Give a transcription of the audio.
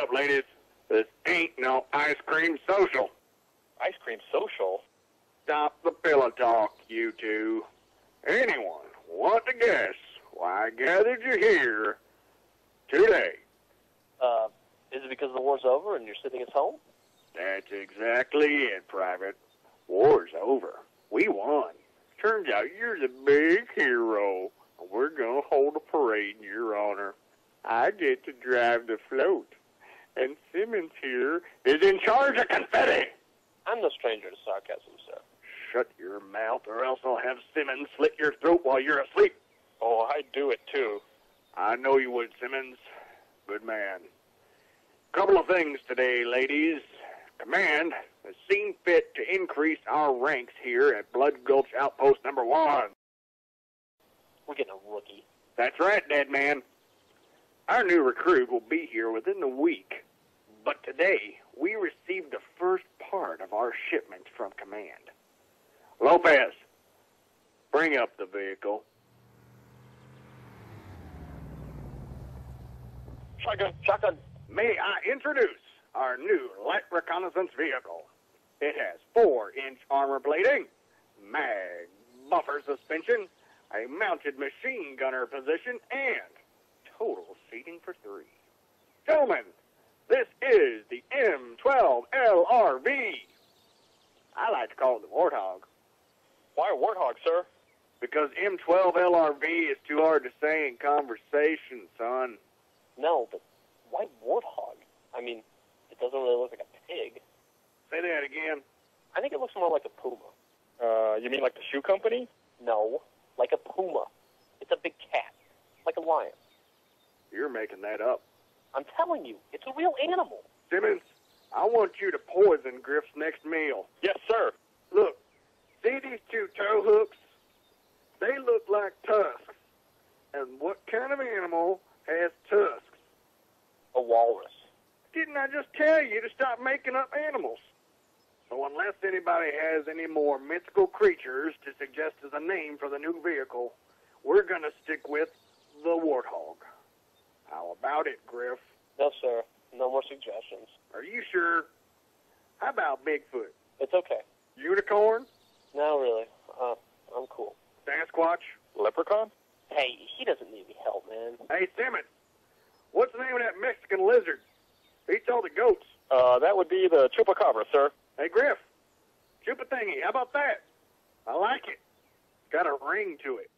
up, ladies. This ain't no ice cream social. Ice cream social? Stop the pillow talk, you two. Anyone want to guess why I gathered you here today? Is it because the war's over and you're sitting at home? That's exactly it, Private. War's over. We won. Turns out you're the big hero. We're gonna hold a parade in your honor. I get to drive the float. And Simmons here is in charge of confetti. I'm no stranger to sarcasm, sir. Shut your mouth or else I'll have Simmons slit your throat while you're asleep. Oh, I'd do it too. I know you would, Simmons. Good man. Couple of things today, ladies. Command has seen fit to increase our ranks here at Blood Gulch Outpost number 1. We're getting a rookie. That's right, dead man. Our new recruit will be here within the week. But today, we received the first part of our shipment from Command. Lopez, bring up the vehicle. Shotgun. May I introduce our new light reconnaissance vehicle. It has 4-inch armor plating, mag buffer suspension, a mounted machine gunner position, and total seating for 3. Gentlemen, this is the M12 LRV. I like to call it the Warthog. Why a Warthog, sir? Because M12 LRV is too hard to say in conversation, son. No, but why Warthog? I mean, it doesn't really look like a pig. Say that again. I think it looks more like a puma. You mean like the shoe company? No, like a puma. It's a big cat, like a lion. You're making that up. I'm telling you, it's a real animal. Simmons, I want you to poison Griff's next meal. Yes, sir. Look, see these 2 toe hooks? They look like tusks. And what kind of animal has tusks? A walrus. Didn't I just tell you to stop making up animals? So unless anybody has any more mythical creatures to suggest as a name for the new vehicle, we're going to stick with the Warthog. How about it, Griff? No, sir. No more suggestions. Are you sure? How about Bigfoot? It's okay. Unicorn? No, really. I'm cool. Sasquatch? Leprechaun? Hey, he doesn't need any help, man. Hey, Simmons, what's the name of that Mexican lizard? Eats all the goats. That would be the chupacabra, sir. Hey, Griff, chupa thingy, how about that? I like it. It's got a ring to it.